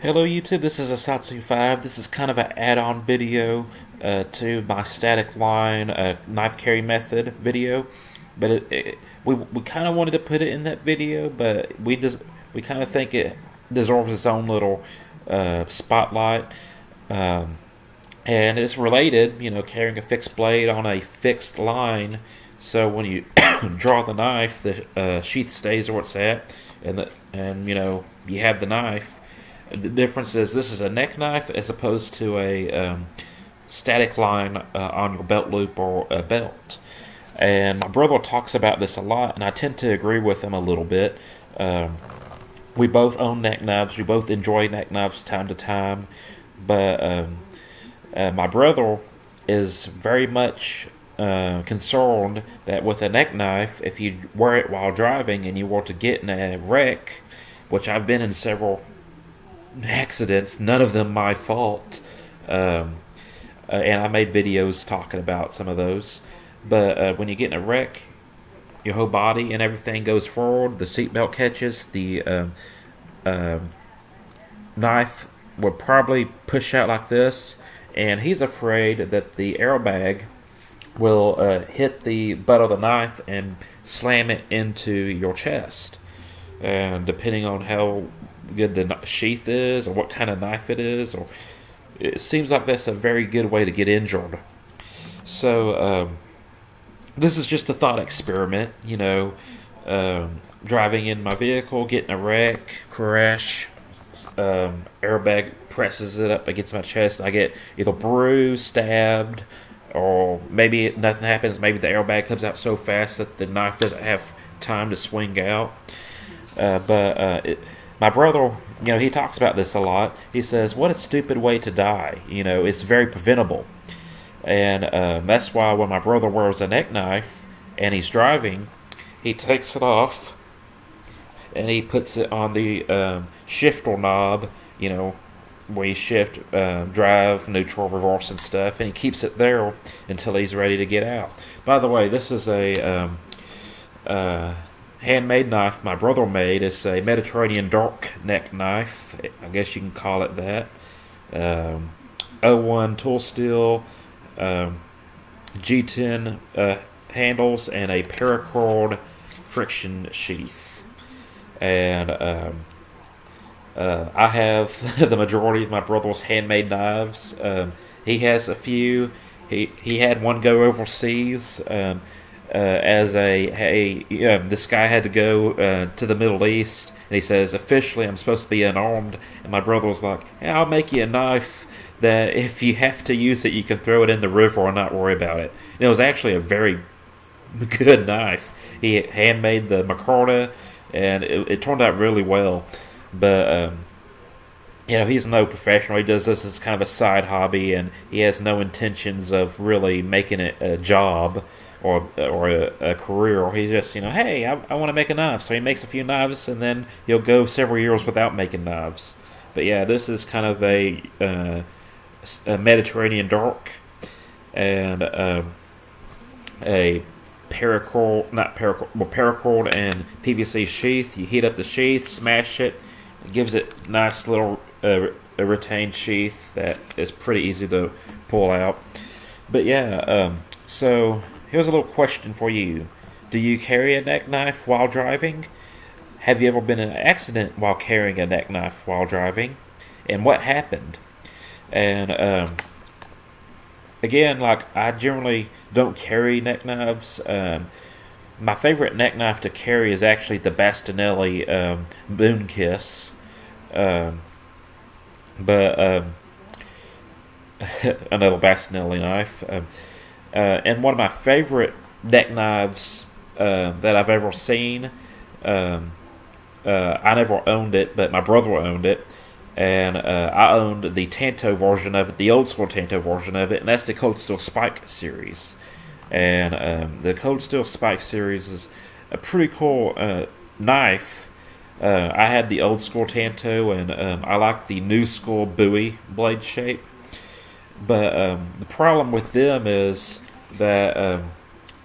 Hello YouTube, this is Asatsu 5. This is kind of an add-on video to my static line knife carry method video. But we kind of wanted to put it in that video, but we kind of think it deserves its own little spotlight. Um, and it's related, carrying a fixed blade on a fixed line. So when you draw the knife, the sheath stays where it's at, and you have the knife. The difference is this is a neck knife as opposed to a static line on your belt loop or a belt. And my brother talks about this a lot, and I tend to agree with him a little bit. We both own neck knives. We both enjoy neck knives time to time. But my brother is very much concerned that with a neck knife, if you wear it while driving and you were to get in a wreck, which I've been in several accidents, none of them my fault. And I made videos talking about some of those. But when you get in a wreck, your whole body and everything goes forward. The seatbelt catches. The knife will probably push out like this. And he's afraid that the airbag will hit the butt of the knife and slam it into your chest. And depending on how good the sheath is or what kind of knife it is, or it seems like that's a very good way to get injured. So this is just a thought experiment, driving in my vehicle, getting a wreck, crash, airbag presses it up against my chest, I get either bruised, stabbed, or maybe nothing happens. Maybe the airbag comes out so fast that the knife doesn't have time to swing out. My brother, he talks about this a lot. He says, what a stupid way to die. It's very preventable. And that's why when my brother wears a neck knife and he's driving, he takes it off and he puts it on the shifter knob, where you shift, drive, neutral, reverse, and stuff. And he keeps it there until he's ready to get out. By the way, this is a handmade knife my brother made. It's a Mediterranean dark neck knife, I guess you can call it that. O1 tool steel, G10 handles, and a paracord friction sheath. And I have the majority of my brother's handmade knives. He has a few. He had one go overseas. This guy had to go to the Middle East, and he says, officially I'm supposed to be unarmed, and my brother was like, hey, I'll make you a knife that if you have to use it, you can throw it in the river and not worry about it. And it was actually a very good knife. He handmade the micarta, and it turned out really well. But he's no professional. He does this as kind of a side hobby, and he has no intentions of really making it a job or a career. Or he's just, hey, I want to make a knife. So he makes a few knives, and then he'll go several years without making knives. But yeah, this is kind of a Mediterranean dark, and a paracord and PVC sheath. You heat up the sheath, smash it. It gives it nice little a retained sheath that is pretty easy to pull out. But yeah, so here's a little question for you. Do you carry a neck knife while driving? Have you ever been in an accident while carrying a neck knife while driving? And what happened? And again, like, I generally don't carry neck knives. My favorite neck knife to carry is actually the Bastinelli Moon Kiss. Another Bastinelli knife. And one of my favorite neck knives that I've ever seen, I never owned it, but my brother owned it. And I owned the Tanto version of it, the old school Tanto version of it, and that's the Cold Steel Spike series. And the Cold Steel Spike series is a pretty cool knife. I had the old school Tanto, and I like the new school Bowie blade shape. But the problem with them is that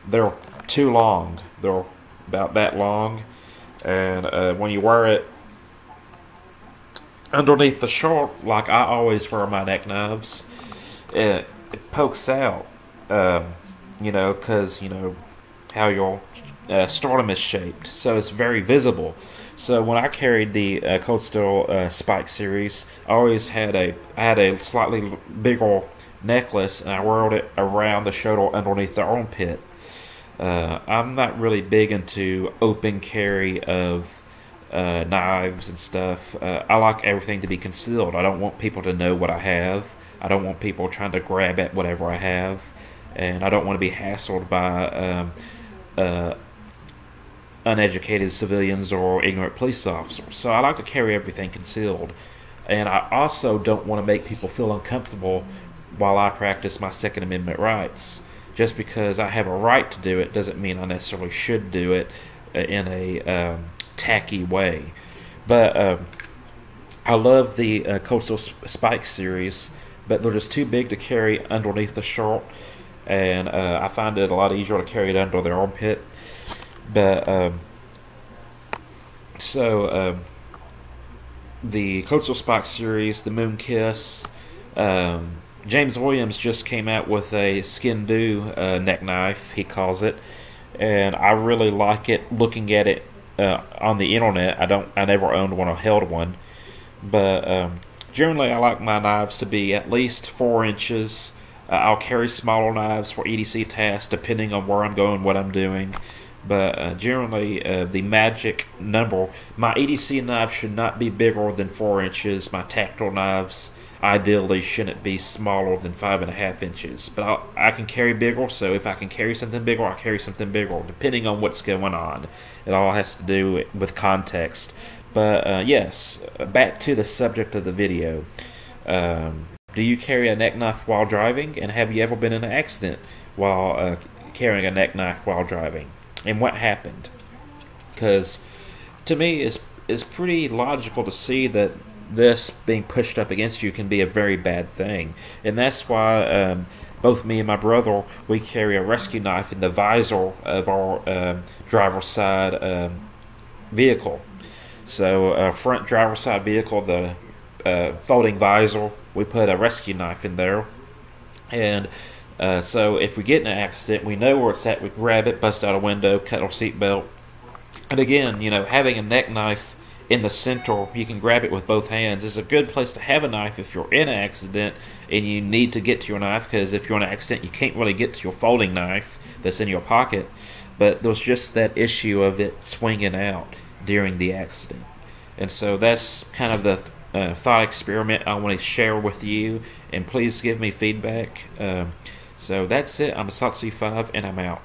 they're too long. They're about that long, and when you wear it underneath the short, like I always wear my neck knives, it pokes out, because, how your sternum is shaped. So it's very visible. So when I carried the Cold Steel Spike series, I had a slightly bigger necklace, and I wore it around the shoulder underneath the armpit. I'm not really big into open carry of knives and stuff. I like everything to be concealed. I don't want people to know what I have. I don't want people trying to grab at whatever I have, and I don't want to be hassled by uneducated civilians or ignorant police officers. So I like to carry everything concealed, and I also don't want to make people feel uncomfortable while I practice my Second Amendment rights. Just because I have a right to do it doesn't mean I necessarily should do it in a tacky way. But I love the Coastal Spike series, but they're just too big to carry underneath the short, and I find it a lot easier to carry it under the armpit. But the Coastal Spike series, the Moon Kiss, James Williams just came out with a Skin Do neck knife, he calls it, and I really like it. Looking at it on the internet, I never owned one or held one, but generally I like my knives to be at least 4 inches. I'll carry smaller knives for EDC tasks depending on where I'm going, what I'm doing. But generally, the magic number, my EDC knife should not be bigger than 4 inches. My tactile knives ideally shouldn't be smaller than 5.5 inches. But I can carry bigger, so if I can carry something bigger, I'll carry something bigger, depending on what's going on. It all has to do with context. But yes, back to the subject of the video. Do you carry a neck knife while driving? And have you ever been in an accident while carrying a neck knife while driving? And what happened? Because to me, it's pretty logical to see that this being pushed up against you can be a very bad thing. And that's why both me and my brother, we carry a rescue knife in the visor of our driver's side vehicle. So front driver's side vehicle, the folding visor, we put a rescue knife in there. And so if we get in an accident, we know where it's at. We grab it, bust out a window, cut our seatbelt. And again, having a neck knife in the center, you can grab it with both hands. It's a good place to have a knife if you're in an accident and you need to get to your knife, because if you're in an accident, you can't really get to your folding knife that's in your pocket. But there's just that issue of it swinging out during the accident. And so that's kind of the thought experiment I want to share with you, and please give me feedback. So that's it. I'm Assault C5, and I'm out.